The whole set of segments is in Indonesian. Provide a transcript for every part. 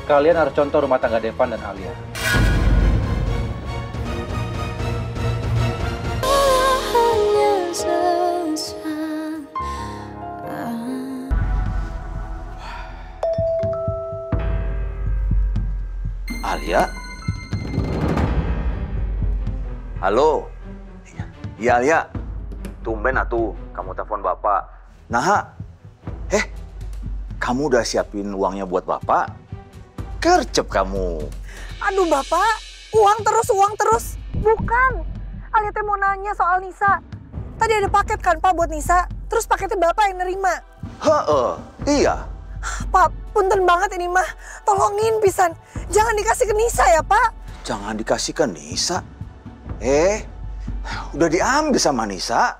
Kalian harus contoh rumah tangga Devan dan Alia. Alia? Halo? Iya, Alia. Tumben atuh, kamu telepon Bapak. Nah, kamu udah siapin uangnya buat Bapak? Gercep kamu. Aduh Bapak, uang terus. Bukan, Alia teh mau nanya soal Nisa. Tadi ada paket kan Pak buat Nisa, terus paketnya Bapak yang nerima. Iya. Pak, punten banget ini mah. Tolongin pisan, jangan dikasih ke Nisa ya Pak. Jangan dikasih ke Nisa. Udah diambil sama Nisa.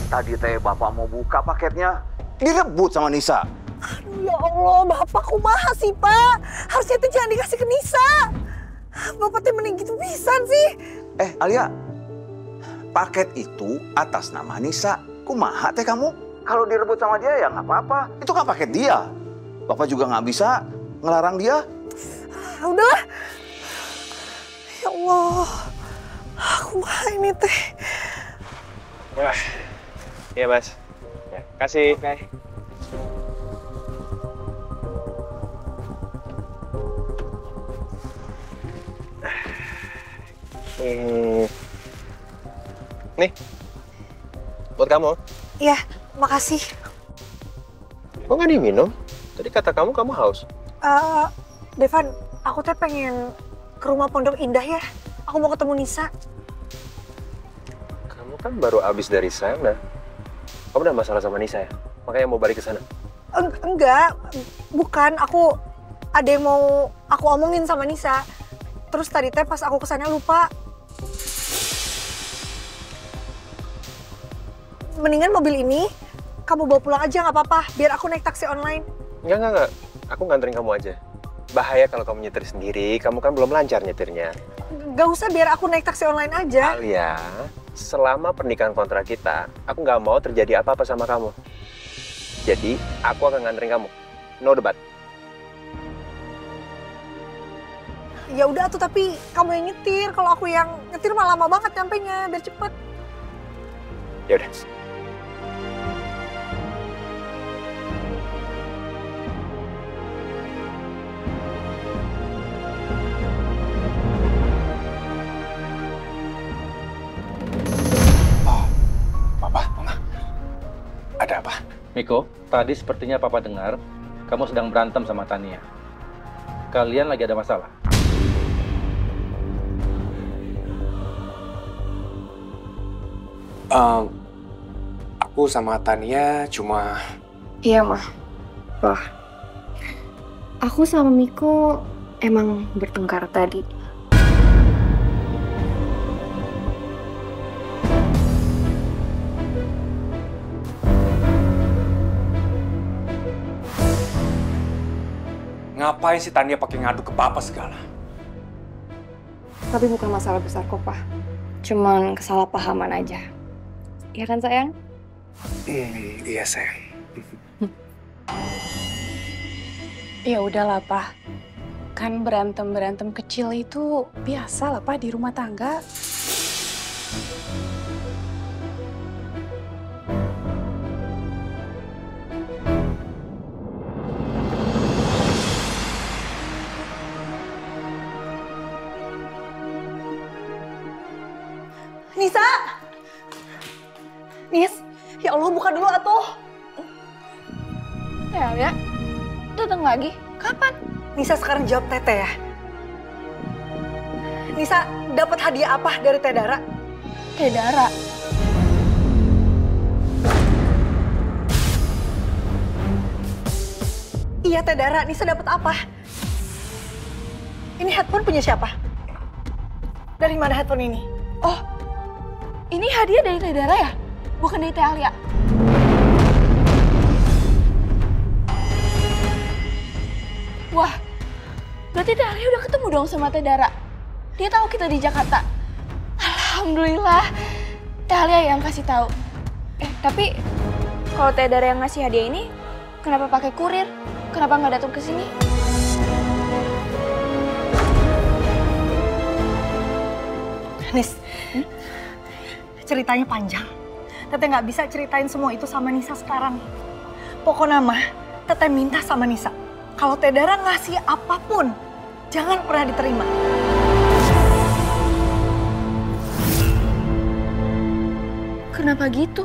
Tadi teh Bapak mau buka paketnya, direbut sama Nisa. Aduh ya Allah, Bapak kumaha sih Pak? Harusnya itu jangan dikasih ke Nisa. Bapak teh mending gitu pisan sih. Alia, paket itu atas nama Nisa. Kumaha teh kamu? Kalau direbut sama dia ya nggak apa-apa. Itu kan paket dia. Bapak juga nggak bisa ngelarang dia. Udahlah. Ya Allah, kumaha ini teh. Wah, iya Mas. Ya, kasih. Oke. Nih, buat kamu. Iya, makasih. Kok nggak diminum? Tadi kata kamu haus. Devan, aku teh pengen ke rumah Pondok Indah ya. Aku mau ketemu Nisa. Kamu kan baru abis dari sana. Kamu udah masalah sama Nisa ya? Makanya mau balik ke sana. Enggak, bukan. Aku ada yang mau aku omongin sama Nisa. Terus tadi teh pas aku kesana lupa. Mendingan mobil ini kamu bawa pulang aja nggak apa-apa. Biar aku naik taksi online. Enggak. Aku nganterin kamu aja. Bahaya kalau kamu nyetir sendiri. Kamu kan belum lancar nyetirnya. Gak usah, biar aku naik taksi online aja. Alia, selama pernikahan kontrak kita, aku nggak mau terjadi apa-apa sama kamu. Jadi, aku akan nganterin kamu. No debat. Ya udah tuh, tapi kamu yang nyetir. Kalau aku yang nyetir malah lama banget nyampenya, biar cepet. Ya udah. Ada apa? Miko, tadi sepertinya Papa dengar kamu sedang berantem sama Tania. Kalian lagi ada masalah. Aku sama Tania cuma... Iya, Mah. Wah. Aku sama Miko emang bertengkar tadi. Ngapain sih Tania pakai ngadu ke Papa segala? Tapi bukan masalah besar kok, Pak. Cuman kesalahpahaman aja. Iya kan, sayang? Iya, sayang. Ya udahlah, Pak. Kan berantem-berantem kecil itu biasa lah, Pak, di rumah tangga. Nisa! Nis, ya Allah buka dulu atuh. Ya, datang lagi. Kapan? Nisa sekarang jawab Tete ya. Nisa dapat hadiah apa dari Teh Dara? Teh Dara. Iya Teh Dara, Nisa dapat apa? Ini headphone punya siapa? Dari mana headphone ini? Oh, ini hadiah dari Teh Dara ya? Bukan dari Teh Alia. Wah, berarti Teh Alia udah ketemu dong sama Teh Dara. Dia tahu kita di Jakarta. Alhamdulillah, Teh Alia yang kasih tahu. Tapi kalau Teh Dara yang ngasih hadiah ini, kenapa pakai kurir? Kenapa nggak datang ke sini? ceritanya panjang. Teteh nggak bisa ceritain semua itu sama Nisa sekarang. Pokoknya mah, Teteh minta sama Nisa, kalau Teh Dara ngasih apapun, jangan pernah diterima. Kenapa gitu?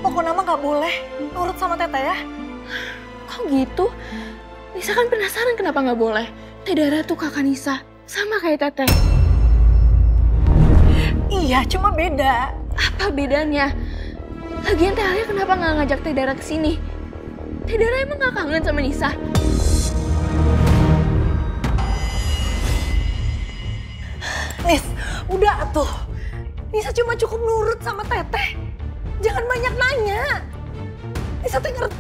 Pokoknya mah nggak boleh nurut sama Teteh ya. Kok gitu? Nisa kan penasaran kenapa nggak boleh. Teh Dara tuh kakak Nisa, sama kayak Teteh. Iya, cuma beda. Apa bedanya? Lagian Teh Alia kenapa nggak ngajak Teh Dara ke sini? Teh Dara emang nggak kangen sama Nisa? Nis, udah tuh. Nisa cuma cukup nurut sama Teteh. Jangan banyak nanya. Nisa tuh ngerti.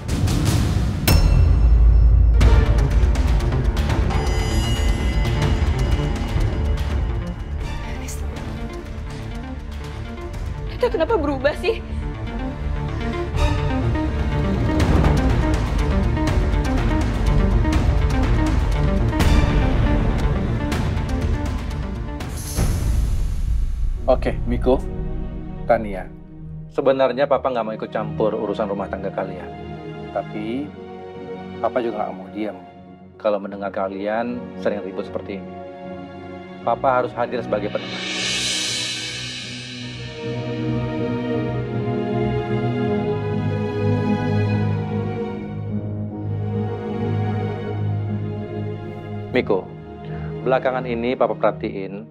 Teteh kenapa berubah sih? Oke, Miko, Tania. Sebenarnya Papa nggak mau ikut campur urusan rumah tangga kalian. Tapi, Papa juga nggak mau diam kalau mendengar kalian sering ribut seperti ini. Papa harus hadir sebagai penengah. Miko, belakangan ini Papa perhatiin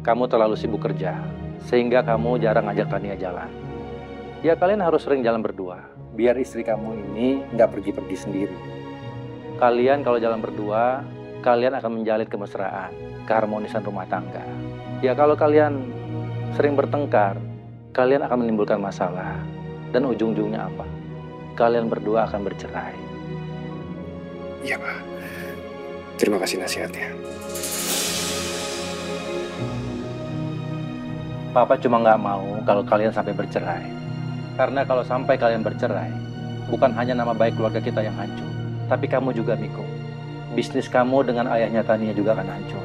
kamu terlalu sibuk kerja, sehingga kamu jarang ngajak Tania jalan. Ya kalian harus sering jalan berdua, biar istri kamu ini nggak pergi-pergi sendiri. Kalian kalau jalan berdua, kalian akan menjalin kemesraan, keharmonisan rumah tangga. Ya kalau kalian sering bertengkar, kalian akan menimbulkan masalah. Dan ujung-ujungnya apa? Kalian berdua akan bercerai. Iya, Pak. Terima kasih nasihatnya. Papa cuma nggak mau kalau kalian sampai bercerai. Karena kalau sampai kalian bercerai, bukan hanya nama baik keluarga kita yang hancur, tapi kamu juga, Miko. Bisnis kamu dengan ayahnya Tania juga akan hancur.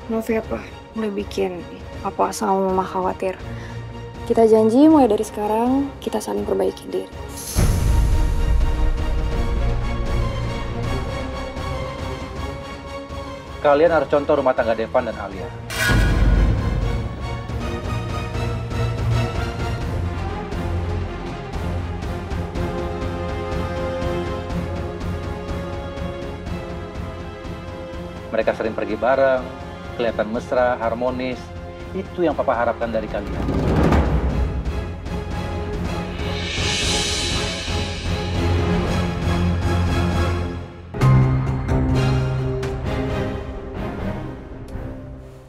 Maaf ya, Pak. Udah bikin Papa sama Mama khawatir. Kita janji mulai dari sekarang kita saling perbaiki diri. Kalian harus contoh rumah tangga Devan dan Alia. Mereka sering pergi bareng, kelihatan mesra, harmonis. Itu yang Papa harapkan dari kalian.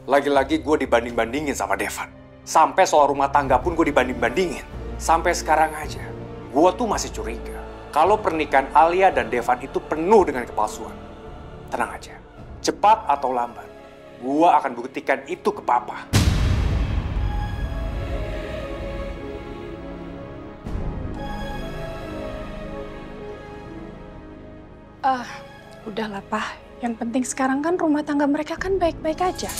Lagi-lagi gue dibanding-bandingin sama Devan. Sampai soal rumah tangga pun gue dibanding-bandingin. Sampai sekarang aja, gue tuh masih curiga. Kalau pernikahan Alia dan Devan itu penuh dengan kepalsuan. Tenang aja, cepat atau lambat, gue akan buktikan itu ke Papa. Udahlah, Pak. Yang penting sekarang kan rumah tangga mereka kan baik-baik aja.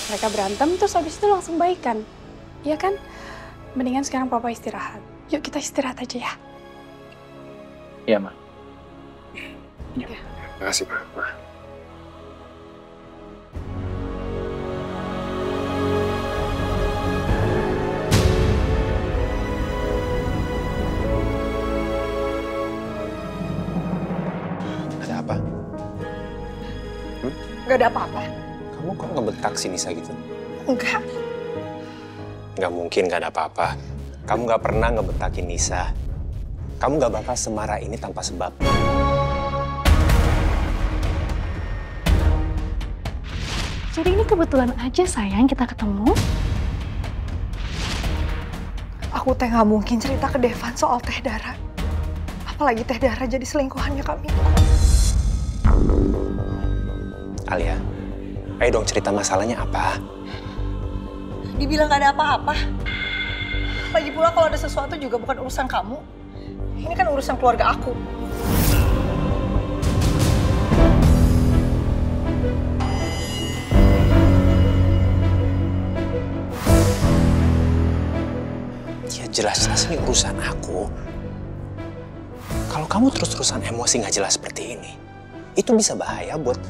Mereka berantem terus habis itu langsung baikan. Iya kan? Mendingan sekarang Papa istirahat. Yuk kita istirahat aja ya. Iya, Ma. Terima kasih, Pak. Ada apa? Gak ada apa-apa. Kamu kok ngebentak si Nisa gitu? Enggak. Nggak mungkin nggak ada apa-apa. Kamu nggak pernah ngebentakin Nisa. Kamu nggak bakal semarah ini tanpa sebab. Jadi ini kebetulan aja sayang kita ketemu. Aku Teh nggak mungkin cerita ke Devan soal Teh Dara. Apalagi Teh Dara jadi selingkuhannya Kak Miko. Alia, ayo dong cerita masalahnya apa? Dibilang gak ada apa-apa. Lagi pula kalau ada sesuatu juga bukan urusan kamu. Ini kan urusan keluarga aku. Ya jelas-jelas ini urusan aku. Kalau kamu terus-terusan emosi nggak jelas seperti ini, itu bisa bahaya buat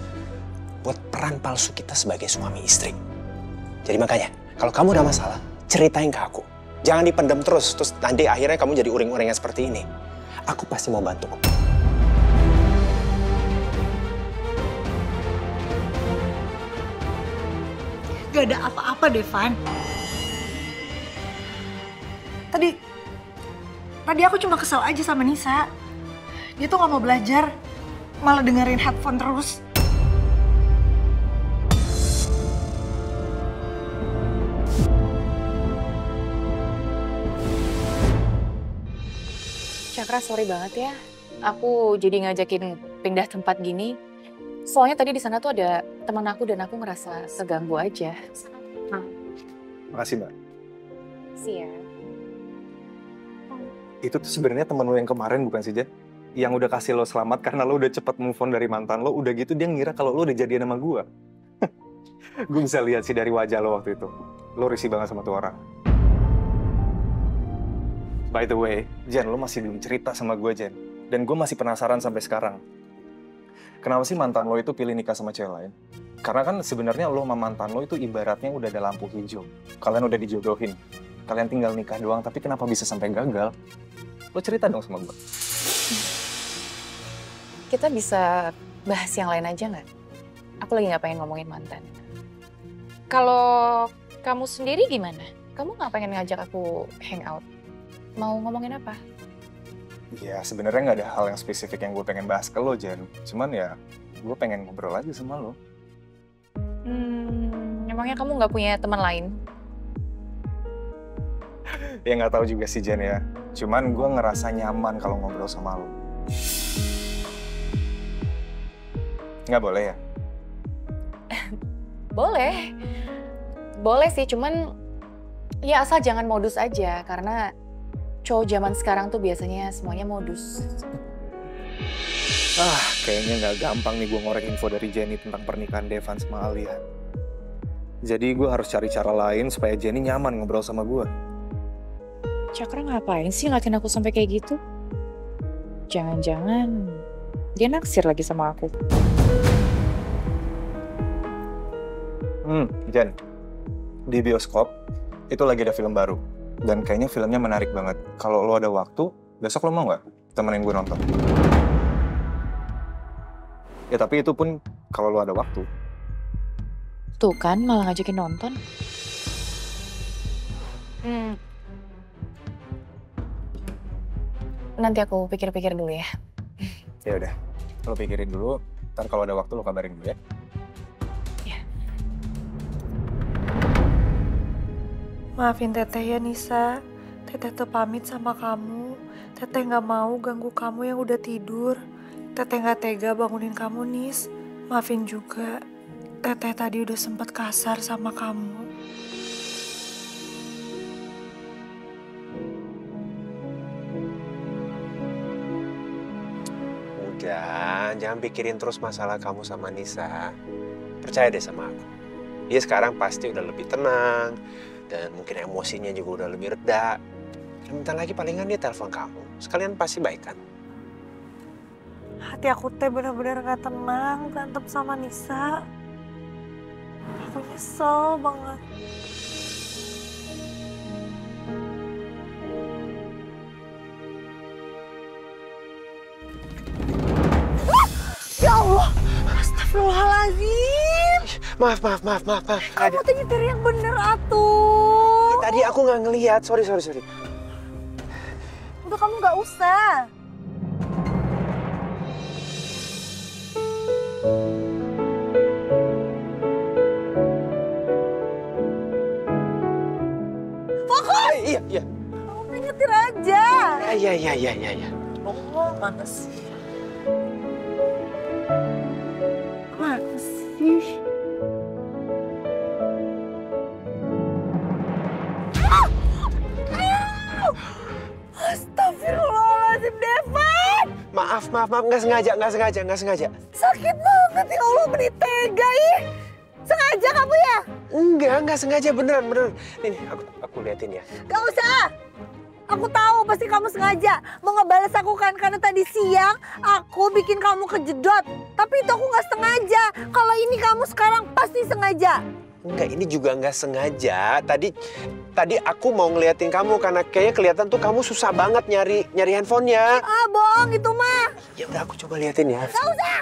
peran palsu kita sebagai suami istri. Jadi makanya, kalau kamu ada masalah, ceritain ke aku. Jangan dipendam terus nanti akhirnya kamu jadi uring-uringan seperti ini. Aku pasti mau bantu. Gak ada apa-apa, Devan. Tadi aku cuma kesel aja sama Nisa. Dia tuh gak mau belajar, malah dengerin headphone terus. Cakra, sorry banget ya. Aku jadi ngajakin pindah tempat gini. Soalnya tadi di sana tuh ada teman aku dan aku ngerasa keganggu aja. Makasih, Mbak. Sih ya. Itu tuh sebenarnya temen lo yang kemarin bukan sih, Jen? Yang udah kasih lo selamat karena lo udah cepet move on dari mantan lo. Udah gitu dia ngira kalau lo udah jadian sama gue. Gue bisa lihat sih dari wajah lo waktu itu. Lo risih banget sama tuh orang. By the way, Jen, lo masih belum cerita sama gue, Jen. Dan gue masih penasaran sampai sekarang. Kenapa sih mantan lo itu pilih nikah sama cewek lain? Karena kan sebenarnya lo sama mantan lo itu ibaratnya udah ada lampu hijau. Kalian udah dijodohin. Kalian tinggal nikah doang, tapi kenapa bisa sampai gagal? Lo cerita dong sama gue. Kita bisa bahas yang lain aja nggak? Aku lagi nggak pengen ngomongin mantan. Kalau kamu sendiri gimana? Kamu nggak pengen ngajak aku hangout? Mau ngomongin apa? Ya sebenarnya nggak ada hal yang spesifik yang gue pengen bahas ke lo, Jen. Cuman ya gue pengen ngobrol aja sama lo. Emangnya kamu nggak punya teman lain? Ya nggak tahu juga sih, Jen ya. Cuman gue ngerasa nyaman kalau ngobrol sama lo. Nggak boleh ya? Boleh. Boleh sih, cuman ya asal jangan modus aja. Karena cowok zaman sekarang tuh biasanya semuanya modus. Kayaknya nggak gampang nih gue ngorek info dari Jenny tentang pernikahan Devan sama Alia. Jadi gue harus cari cara lain supaya Jenny nyaman ngobrol sama gue. Cakra ngapain sih ngeliatin aku sampai kayak gitu? Jangan-jangan dia naksir lagi sama aku. Jen, di bioskop itu lagi ada film baru. Dan kayaknya filmnya menarik banget. Kalau lo ada waktu, besok lo mau nggak temenin gue nonton? Ya tapi itu pun kalau lo ada waktu. Tuh kan malah ngajakin nonton. Nanti aku pikir-pikir dulu ya. Ya udah, lo pikirin dulu. Ntar kalau ada waktu lo kabarin gue ya. Maafin Teteh ya Nisa, Teteh tuh pamit sama kamu. Teteh gak mau ganggu kamu yang udah tidur. Teteh gak tega bangunin kamu, Nis. Maafin juga, Teteh tadi udah sempet kasar sama kamu. Udah, jangan pikirin terus masalah kamu sama Nisa. Percaya deh sama aku. Dia sekarang pasti udah lebih tenang. Dan mungkin emosinya juga udah lebih reda. Dan bentar lagi palingan dia telepon kamu. Sekalian pasti baik kan? Hati aku teh bener-bener gak tenang berantem sama Nisa. Aku nyesel banget. Ya Allah, astagfirullahaladzim. Maaf. Kamu tuh nyetir yang bener atuh. Ya, tadi aku nggak ngelihat, sorry. Udah kamu nggak usah. Fokus! Iya. Kamu tuh nyetir aja. Iya. Oh, mana sih? Mana sih? Maaf, nggak sengaja. Sakit banget ya Allah, beri tega ih. Sengaja kamu ya? Enggak sengaja, beneran. Nih, aku liatin ya. Gak usah. Aku tahu pasti kamu sengaja mau ngebales aku kan, karena tadi siang aku bikin kamu kejedot. Tapi itu aku nggak sengaja. Kalau ini kamu sekarang pasti sengaja. Enggak, ini juga nggak sengaja. Tadi aku mau ngeliatin kamu karena kayaknya kelihatan tuh kamu susah banget nyari handphonenya. Ah, bohong itu mah. Ya udah, aku coba liatin ya. Gak usah.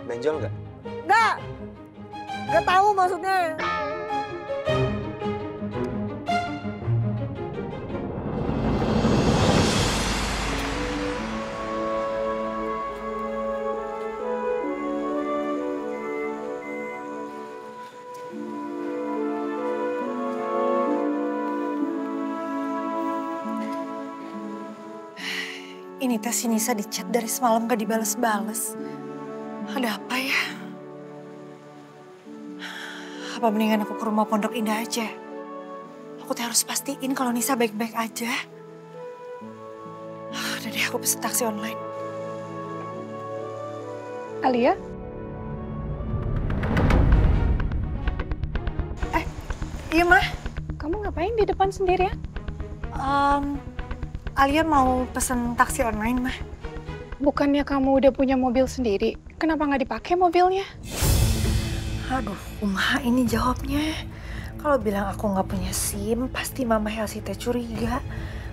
Benjol nggak? Gak tahu maksudnya. Ini teh si Nisa di chat dari semalam gak dibales-bales. Ada apa ya? Apa mendingan aku ke rumah Pondok Indah aja? Aku teh harus pastiin kalau Nisa baik-baik aja. Udah deh, aku pesen taksi online. Alia? Iya, Mah. Kamu ngapain di depan sendirian? Alia mau pesen taksi online, Mah. Bukannya kamu udah punya mobil sendiri? Kenapa nggak dipakai mobilnya? Aduh, kumaha ini jawabnya. Kalau bilang aku nggak punya SIM, pasti Mama Elsie teh curiga.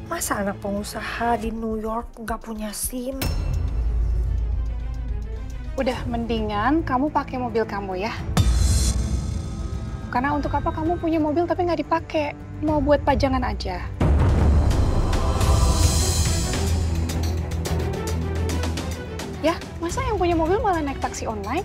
Masa anak pengusaha di New York nggak punya SIM? Udah, mendingan kamu pakai mobil kamu ya. Karena untuk apa kamu punya mobil tapi nggak dipakai? Mau buat pajangan aja. Ya, masa yang punya mobil malah naik taksi online?